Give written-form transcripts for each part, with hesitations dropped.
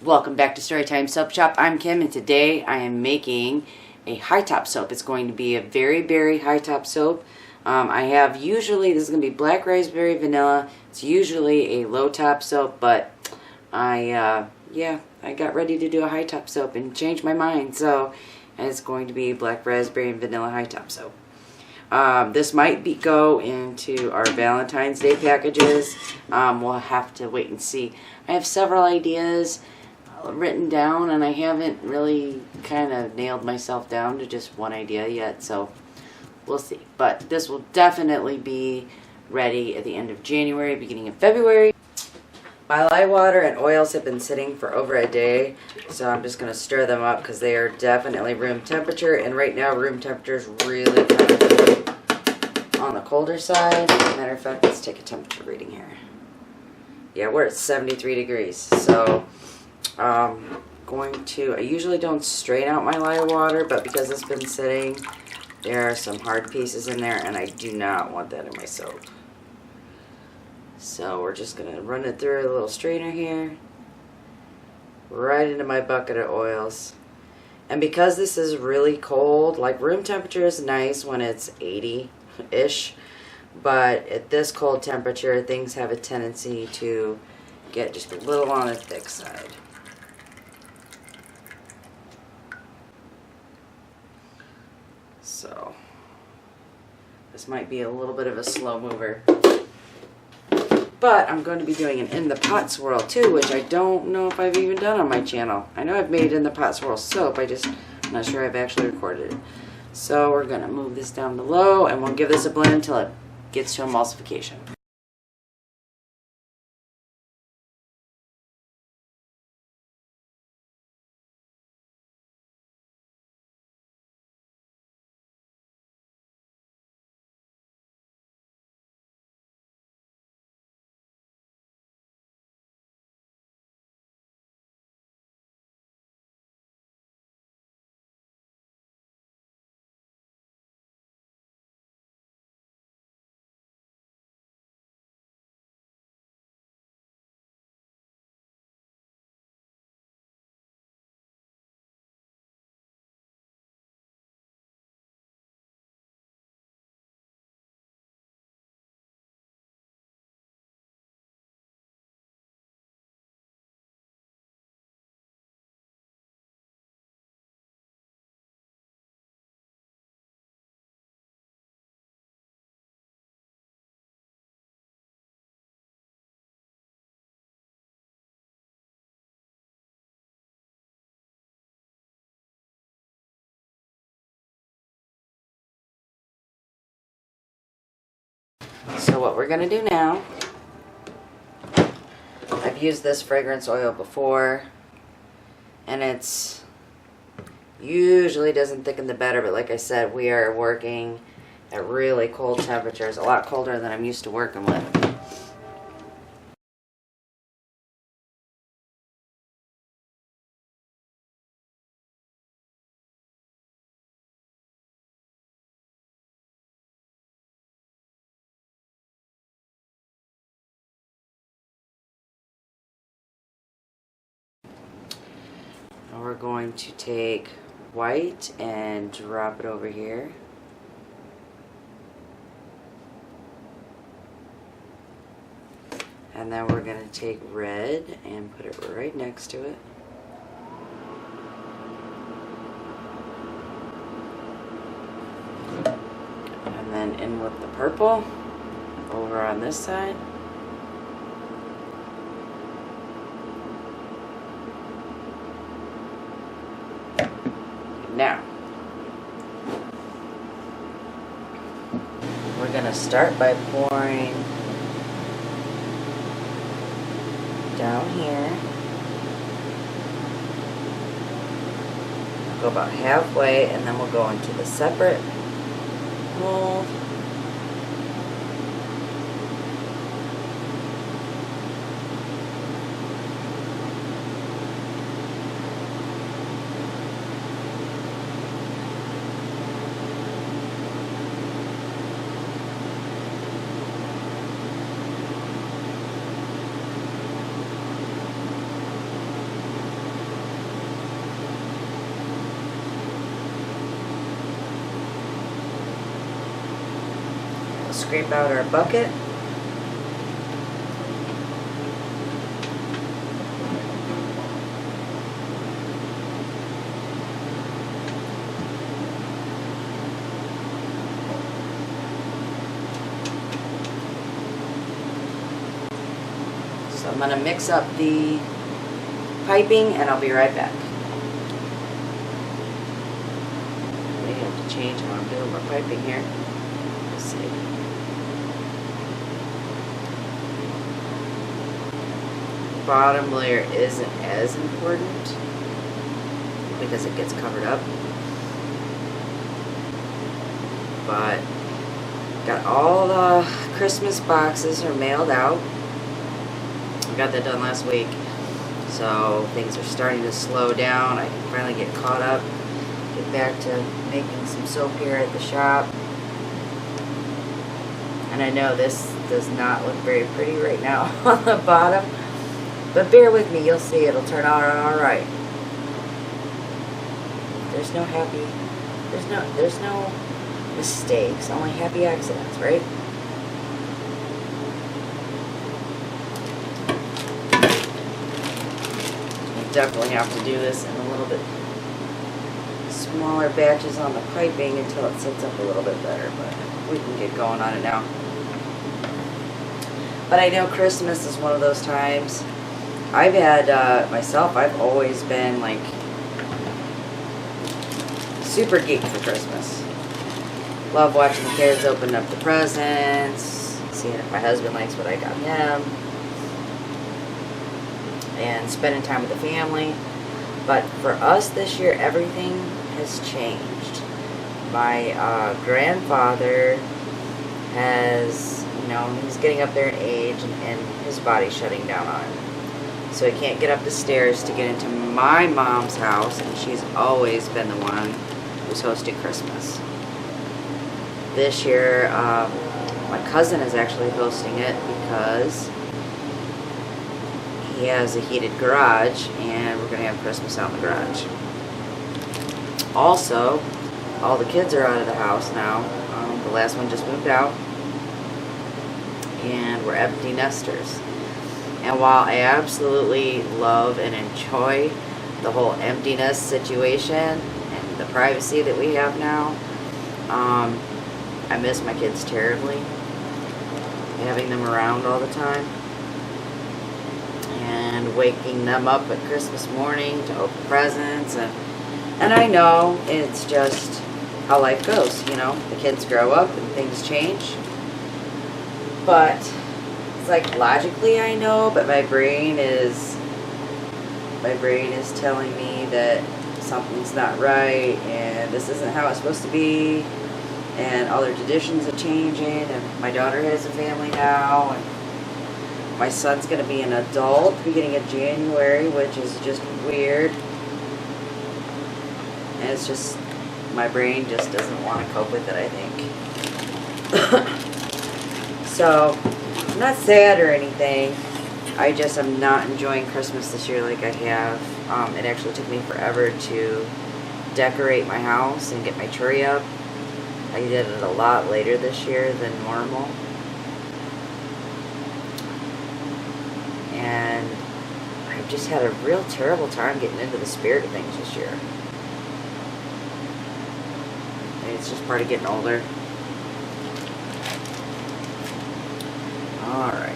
Welcome back to Storytime Soap Shop. I'm Kim, and today I am making a high top soap. It's going to be a very berry high top soap. I have usually, this is going to be black raspberry vanilla. It's usually a low top soap, but I got ready to do a high top soap and changed my mind. So it's going to be black raspberry and vanilla high top soap. This might go into our Valentine's Day packages. We'll have to wait and see. I have several ideas written down, and I haven't really kind of nailed myself down to just one idea yet, so we'll see. But this will definitely be ready at the end of January, beginning of February. My lye water and oils have been sitting for over a day, so I'm just going to stir them up because they are definitely room temperature, and right now room temperature is really kind of on the colder side. Matter of fact, let's take a temperature reading here. Yeah, we're at 73 degrees, so I usually don't strain out my lye water, but because it's been sitting, there are some hard pieces in there, and I do not want that in my soap. So we're just going to run it through a little strainer here, right into my bucket of oils. And because this is really cold, like room temperature is nice when it's 80-ish, but at this cold temperature, things have a tendency to get just a little on the thick side. So this might be a little bit of a slow mover. But I'm going to be doing an in the pot swirl too, which I don't know if I've even done on my channel. I know I've made in the pot swirl soap, I'm not sure I've actually recorded it. So we're going to move this down to low, and we'll give this a blend until it gets to emulsification. So what we're going to do now, I've used this fragrance oil before, and it's usually doesn't thicken the batter, but like I said, we are working at really cold temperatures, a lot colder than I'm used to working with. We're going to take white and drop it over here. And then we're going to take red and put it right next to it. And then in with the purple over on this side. Now, we're going to start by pouring down here. We'll go about halfway, and then we'll go into the separate mold. scrape out our bucket. So I'm going to mix up the piping and I'll be right back. I have to change how I'm doing my piping here. Let's see. The bottom layer isn't as important because it gets covered up. But got all the Christmas boxes are mailed out. I got that done last week. So things are starting to slow down. I can finally get caught up, get back to making some soap here at the shop. And I know this does not look very pretty right now on the bottom, but bear with me, you'll see it'll turn out alright. There's no mistakes, only happy accidents, right? Definitely have to do this in a little bit smaller batches on the piping until it sets up a little bit better, but we can get going on it now. But I know Christmas is one of those times. I've had, myself, I've always been like super geeked for Christmas. Love watching the kids open up the presents, seeing if my husband likes what I got him, and spending time with the family. But for us this year, everything has changed. My grandfather has, he's getting up there in age, and his body's shutting down on him. So he can't get up the stairs to get into my mom's house, and she's always been the one who's hosted Christmas. This year, my cousin is actually hosting it because he has a heated garage, and we're going to have Christmas out in the garage. Also, all the kids are out of the house now. The last one just moved out, and we're empty nesters. And while I absolutely love and enjoy the whole empty nest situation and the privacy that we have now, I miss my kids terribly, having them around all the time. And waking them up at Christmas morning to open presents, and I know it's just how life goes, the kids grow up and things change, but it's like logically I know, but my brain is telling me that something's not right and this isn't how it's supposed to be, and all their traditions are changing, and my daughter has a family now, and my son's going to be an adult beginning of January, which is just weird. And it's just, my brain just doesn't want to cope with it, I think. So, I'm not sad or anything. I just am not enjoying Christmas this year like I have. It actually took me forever to decorate my house and get my tree up. I did it a lot later this year than normal. And I've just had a real terrible time getting into the spirit of things this year. And it's just part of getting older. Alright.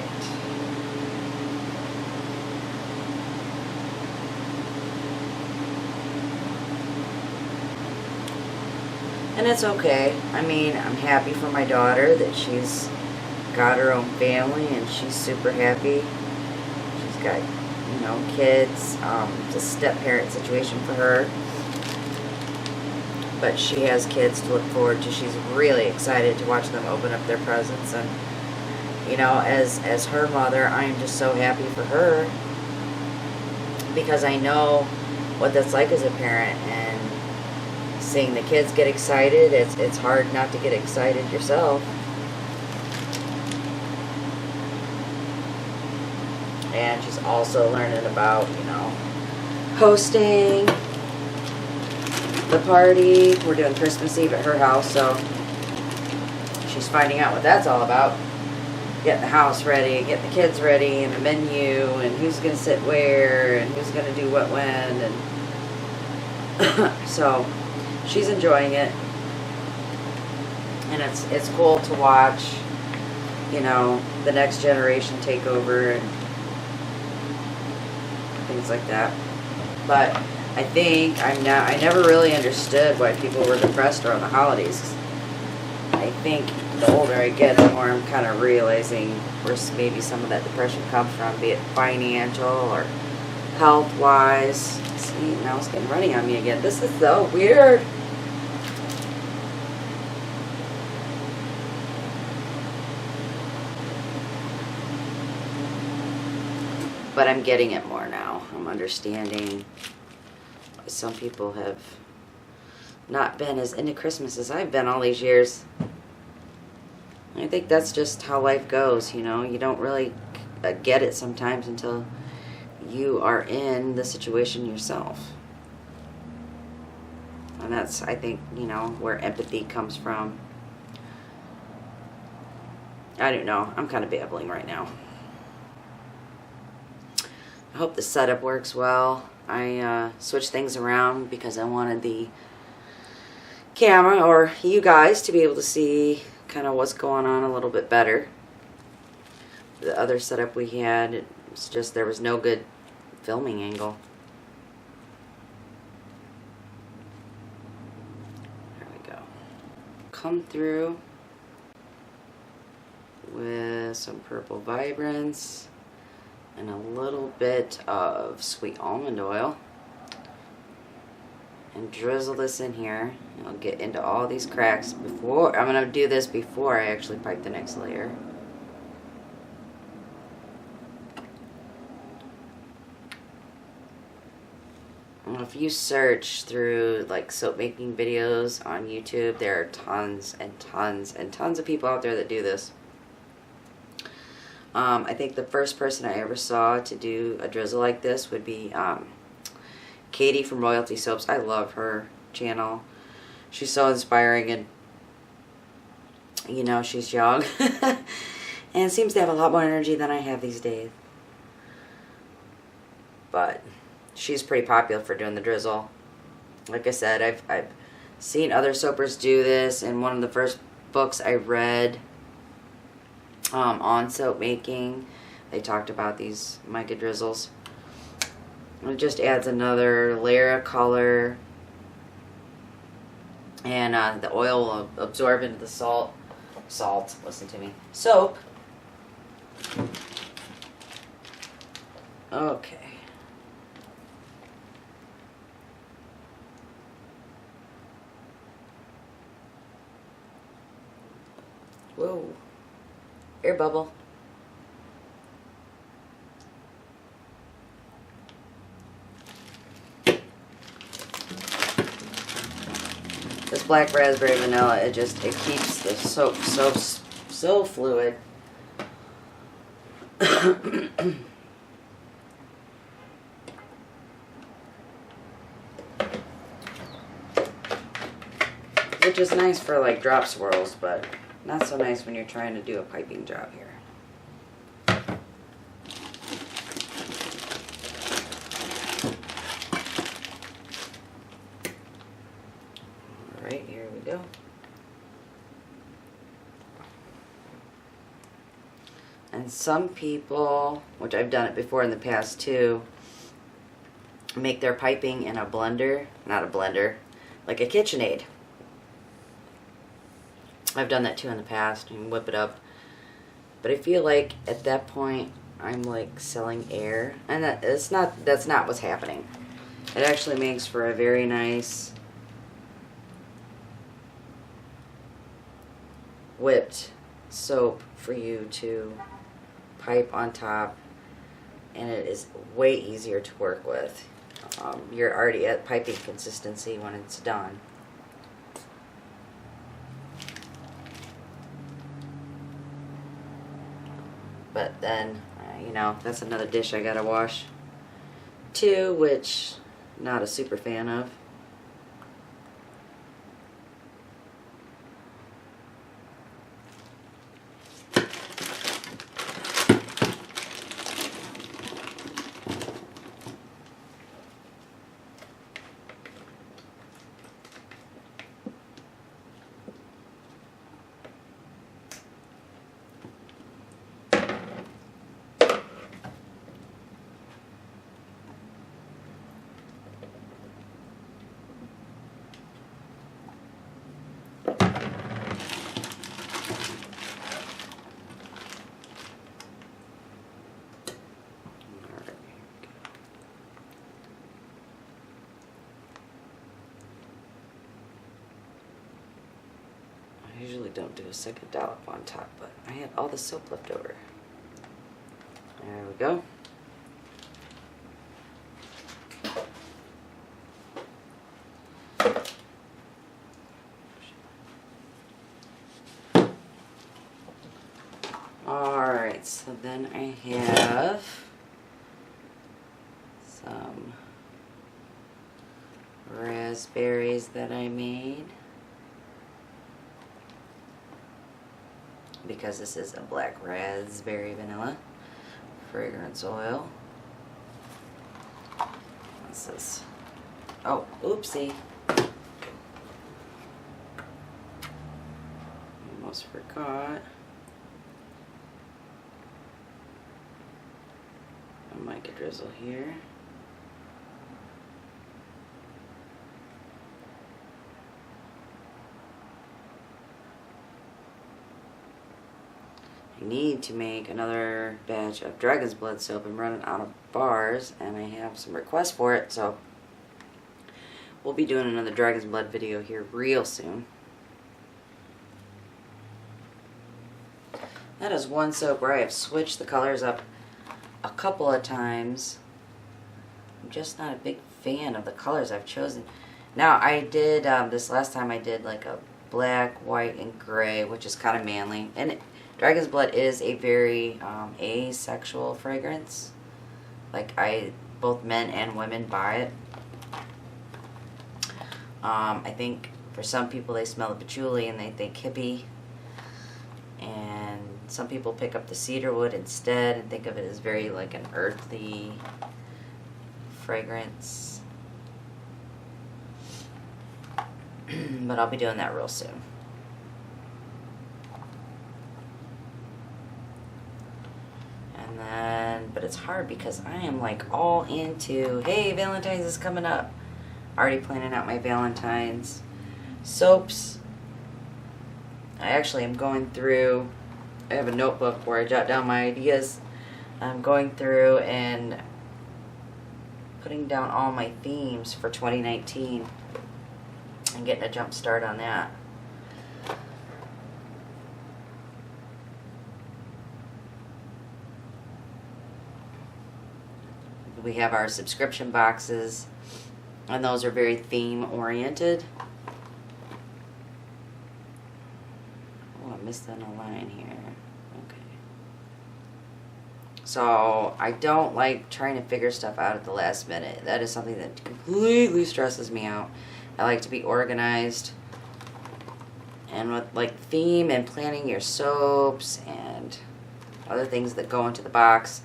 And it's okay. I mean, I'm happy for my daughter that she's got her own family and she's super happy. She's got, kids. It's a step-parent situation for her. But she has kids to look forward to. She's really excited to watch them open up their presents. And, as her mother, I am just so happy for her. Because I know what that's like as a parent. And seeing the kids get excited, it's hard not to get excited yourself. And she's also learning about, hosting the party. We're doing Christmas Eve at her house, so she she's finding out what that's all about. Getting the house ready, getting the kids ready, and the menu, and who's going to sit where, and who's going to do what when, and so she's enjoying it, and it's cool to watch, you know, the next generation take over and things like that. But I think I never really understood why people were depressed around the holidays. I think the older I get, the more I'm kind of realizing where maybe some of that depression comes from, be it financial or health-wise. See, now it's getting runny on me again. This is so weird. But I'm getting it more now. I'm understanding why some people have not been as into Christmas as I've been all these years. I think that's just how life goes, you know. You don't really get it sometimes until you are in the situation yourself. And that's, I think, you know, where empathy comes from. I don't know. I'm kind of babbling right now. I hope the setup works well. I switched things around because I wanted the camera, or you guys, to be able to see kind of what's going on a little bit better. The other setup we had, it was just, there was no good filming angle. There we go. Come through with some purple vibrance and a little bit of sweet almond oil. And drizzle this in here. I'll get into all these cracks before. I'm going to do this before I actually pipe the next layer. And if you search through like soap making videos on YouTube, there are tons and tons and tons of people out there that do this. I think the first person I ever saw to do a drizzle like this would be Katie from Royalty Soaps. I love her channel. She's so inspiring, and you know, she's young and seems to have a lot more energy than I have these days. But she's pretty popular for doing the drizzle. Like I said, I've seen other soapers do this, and one of the first books I read on soap making, they talked about these mica drizzles. It just adds another layer of color, and the oil will absorb into the salt, listen to me, soap. Okay. Whoa, air bubble. This black raspberry vanilla, it keeps the soap so fluid. Which is nice for like drop swirls, but not so nice when you're trying to do a piping job here. Alright, here we go. And some people, which I've done it before in the past too, make their piping in a blender, not a blender, like a KitchenAid. I've done that too in the past, and whip it up. But I feel like at that point I'm like selling air, and that's not what's happening. It actually makes for a very nice whipped soap for you to pipe on top, and it is way easier to work with. You're already at piping consistency when it's done. But then, you know, that's another dish I gotta wash too, which not a super fan of. usually don't do a second dollop on top, but I had all the soap left over. There we go. Alright, so then I have some raspberries that I made. Because this is a black raspberry vanilla fragrance oil. What's this? Oh, oopsie. Almost forgot. I might get Drizzle here. I need to make another batch of Dragon's Blood soap. I'm running out of bars and I have some requests for it, so we'll be doing another Dragon's Blood video here real soon. That is one soap where I have switched the colors up a couple of times. I'm just not a big fan of the colors I've chosen. Now I did, this last time I did like a black, white, and gray, which is kind of manly. And Dragon's Blood is a very asexual fragrance. Like both men and women buy it. I think for some people they smell the patchouli and they think hippie. And some people pick up the cedarwood instead and think of it as very like an earthy fragrance. But I'll be doing that real soon. And then, but it's hard because I am like all into, hey, Valentine's is coming up. Already planning out my Valentine's soaps. I actually am going through, I have a notebook where I jot down my ideas. I'm going through and putting down all my themes for 2019 and getting a jump start on that. We have our subscription boxes, and those are very theme oriented. Oh, I missed on a line here. Okay. So I don't like trying to figure stuff out at the last minute. That is something that completely stresses me out. I like to be organized. And with like theme and planning your soaps and other things that go into the box,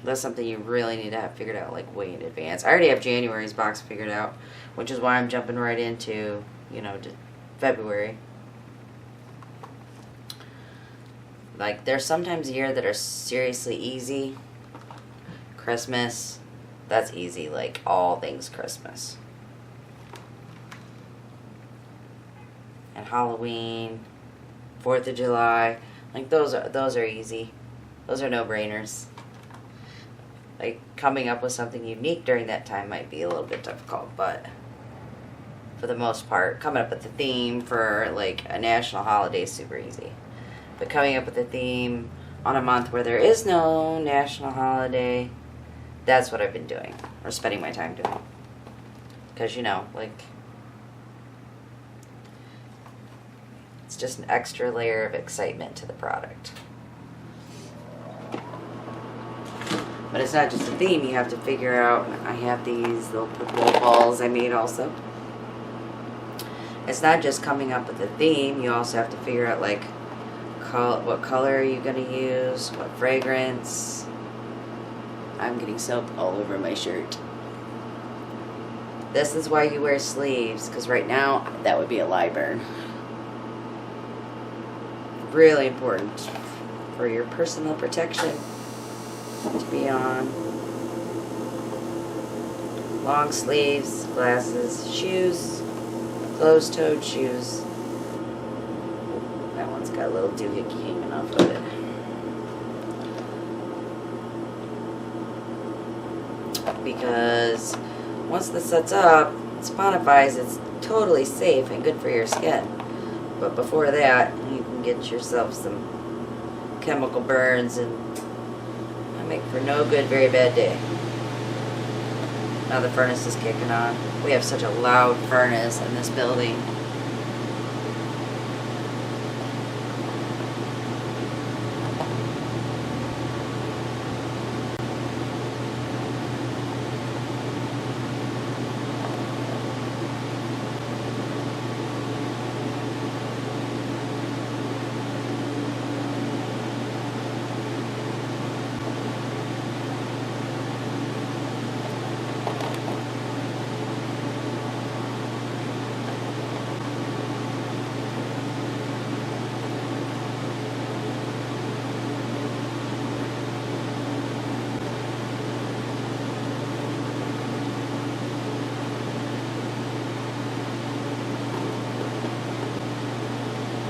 that's something you really need to have figured out like way in advance. I already have January's box figured out, which is why I'm jumping right into, you know, February. Like, there's sometimes a year that are seriously easy. Christmas, that's easy, like all things Christmas. And Halloween, 4th of July, like those are easy. Those are no-brainers. Like, coming up with something unique during that time might be a little bit difficult, but for the most part, coming up with a theme for like a national holiday is super easy. But coming up with a theme on a month where there is no national holiday, that's what I've been doing, or spending my time doing. Because, you know, like, it's just an extra layer of excitement to the product. But it's not just a theme, you have to figure out, I have these little purple balls I made also. It's not just coming up with a theme, you also have to figure out like what color are you going to use, what fragrance. I'm getting soap all over my shirt. This is why you wear sleeves, because right now that would be a lye burn. Really important for your personal protection to be on. Long sleeves, glasses, shoes, closed-toed shoes. That one's got a little doohickey hanging off of it. Because once this sets up, it sponifies, it's totally safe and good for your skin. But before that, you can get yourself some chemical burns and make for no good, very bad day. Now the furnace is kicking on. We have such a loud furnace in this building.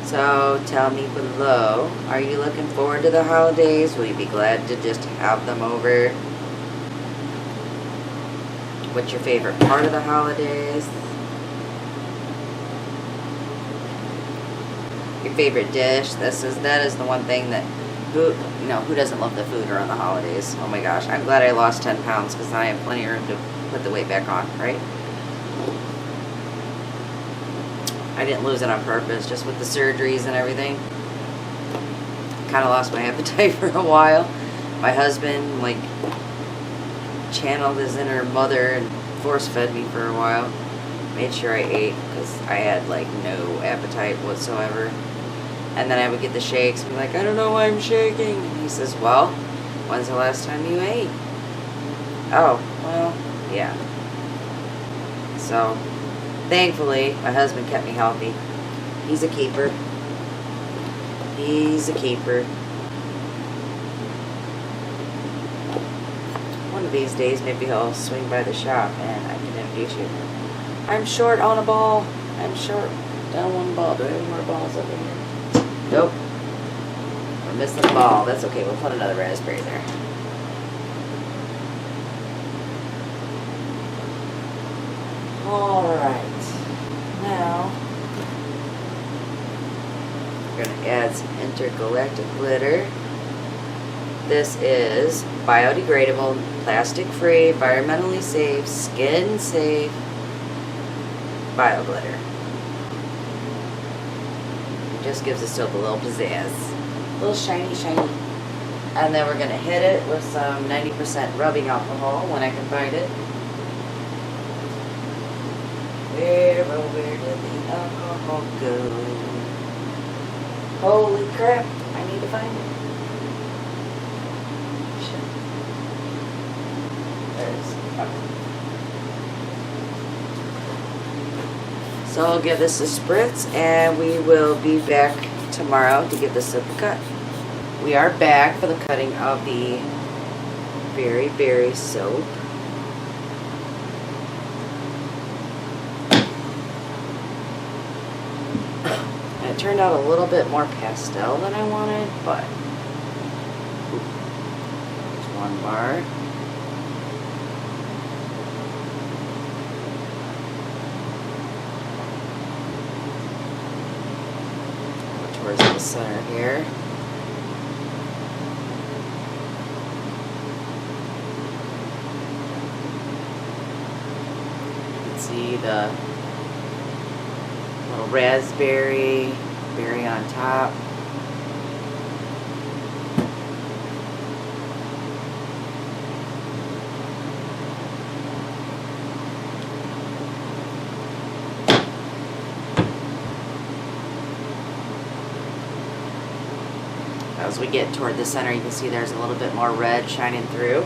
So tell me below, are you looking forward to the holidays? Will you be glad to just have them over? What's your favorite part of the holidays? Your favorite dish? That is the one thing that who doesn't love the food around the holidays? Oh my gosh, I'm glad I lost 10 pounds because now I have plenty of room to put the weight back on, right? I didn't lose it on purpose, just with the surgeries and everything. Kind of lost my appetite for a while. My husband, like, channeled his inner mother and force-fed me for a while. Made sure I ate, because I had, like, no appetite whatsoever. And then I would get the shakes and be like, I don't know why I'm shaking. And he says, well, when's the last time you ate? Oh, well, yeah. So thankfully, my husband kept me healthy. He's a keeper. He's a keeper. One of these days, maybe he'll swing by the shop and I can introduce you. I'm short on a ball. I'm short on one ball. Do I have any more balls over here? Nope. We're missing a ball. That's okay. We'll put another raspberry there. Alright. Now, we're going to add some intergalactic glitter. This is biodegradable, plastic-free, environmentally safe, skin-safe bio glitter. It just gives the soap a little pizzazz. A little shiny, shiny. And then we're going to hit it with some 90% rubbing alcohol when I can find it. Where did the alcohol go? Holy crap, I need to find it. Shit. There it is. Okay. So I'll give this a spritz and we will be back tomorrow to give this a cut. We are back for the cutting of the Very Berry soap. It turned out a little bit more pastel than I wanted, but there's one bar. Go towards the center here. You can see the little raspberry berry on top. As we get toward the center, you can see there's a little bit more red shining through.